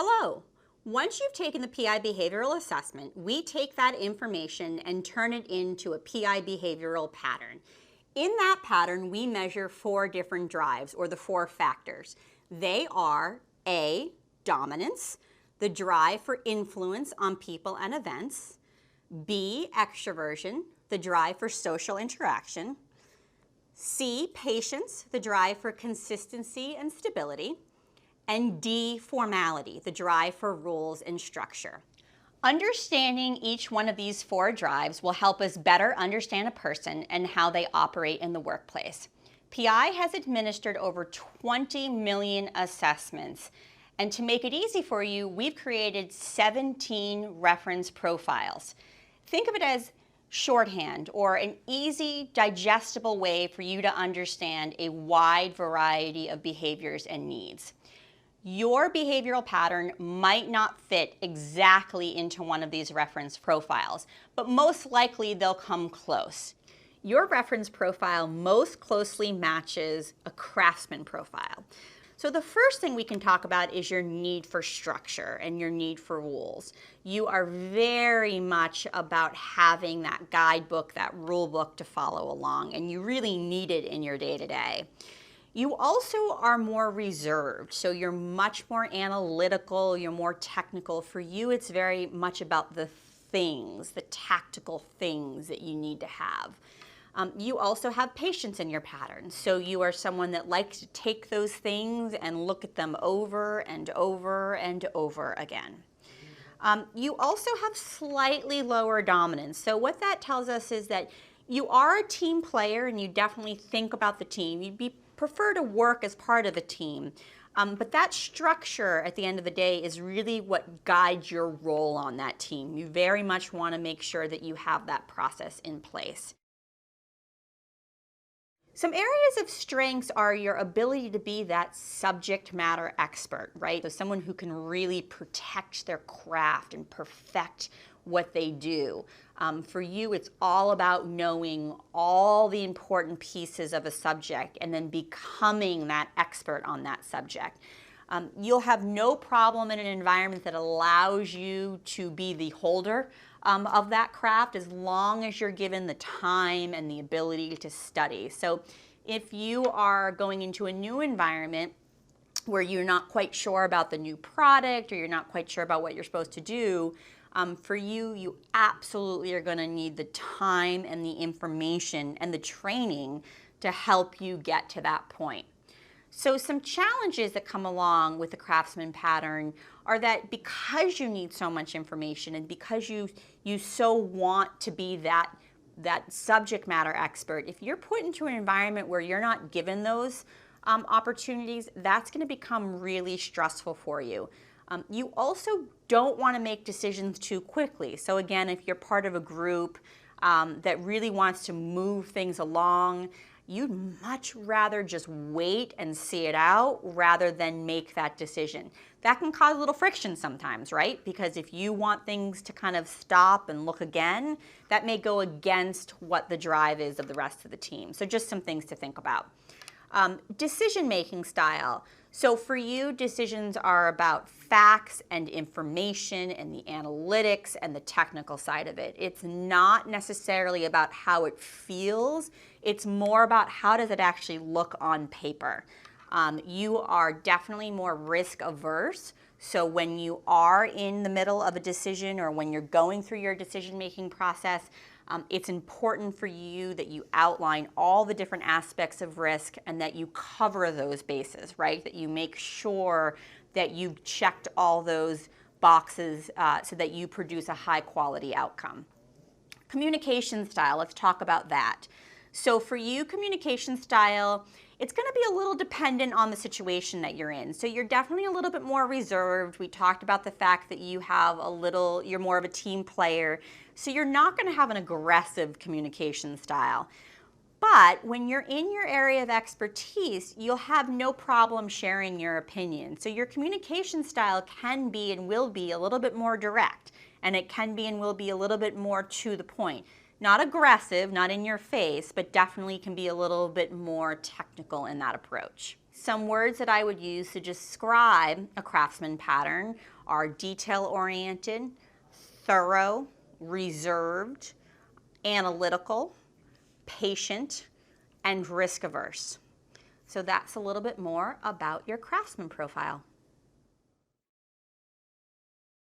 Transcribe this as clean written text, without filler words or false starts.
Hello. Once you've taken the PI behavioral assessment, we take that information and turn it into a PI behavioral pattern. In that pattern, we measure 4 different drives, or the 4 factors. They are A, dominance, the drive for influence on people and events; B, extroversion, the drive for social interaction; C, patience, the drive for consistency and stability; and D, formality, the drive for rules and structure. Understanding each one of these 4 drives will help us better understand a person and how they operate in the workplace. PI has administered over 20 million assessments, and to make it easy for you, we've created 17 reference profiles. Think of it as shorthand, or an easy, digestible way for you to understand a wide variety of behaviors and needs. Your behavioral pattern might not fit exactly into one of these reference profiles, but most likely they'll come close. Your reference profile most closely matches a craftsman profile. So the first thing we can talk about is your need for structure and your need for rules. You are very much about having that guidebook, that rule book to follow along, and you really need it in your day-to-day. You also are more reserved, so you're much more analytical, you're more technical. For you, it's very much about the things, the tactical things that you need to have. You also have patience in your pattern, so you are someone that likes to take those things and look at them over and over and over again. You also have slightly lower dominance, so what that tells us is that you are a team player and you definitely think about the team. You'd prefer to work as part of a team, but that structure at the end of the day is really what guides your role on that team. You very much want to make sure that you have that process in place. Some areas of strengths are your ability to be that subject matter expert, right? So someone who can really protect their craft and perfect what they do. For you, it's all about knowing all the important pieces of a subject and then becoming that expert on that subject. You'll have no problem in an environment that allows you to be the holder of that craft, as long as you're given the time and the ability to study. So if you are going into a new environment where you're not quite sure about the new product, or you're not quite sure about what you're supposed to do, for you, you absolutely are going to need the time and the information and the training to help you get to that point. So some challenges that come along with the craftsman pattern are that because you need so much information and because you so want to be that subject matter expert, if you're put into an environment where you're not given those opportunities, that's going to become really stressful for you. You also don't want to make decisions too quickly. So again, if you're part of a group that really wants to move things along, you'd much rather just wait and see it out rather than make that decision. That can cause a little friction sometimes, right? Because if you want things to kind of stop and look again, that may go against what the drive is of the rest of the team. So just some things to think about. Decision-making style. So for you, decisions are about facts and information and the analytics and the technical side of it. It's not necessarily about how it feels. It's more about how does it actually look on paper. You are definitely more risk averse. So when you are in the middle of a decision or when you're going through your decision-making process, it's important for you that you outline all the different aspects of risk and that you cover those bases, right? That you make sure that you've checked all those boxes so that you produce a high quality outcome. Communication style, let's talk about that. So for you, communication style, it's going to be a little dependent on the situation that you're in. So you're definitely a little bit more reserved. We talked about the fact that you're more of a team player. So you're not going to have an aggressive communication style. But when you're in your area of expertise, you'll have no problem sharing your opinion. So your communication style can be and will be a little bit more direct, and it can be and will be a little bit more to the point. Not aggressive, not in your face, but definitely can be a little bit more technical in that approach. Some words that I would use to describe a craftsman pattern are detail-oriented, thorough, reserved, analytical, patient, and risk-averse. So that's a little bit more about your craftsman profile.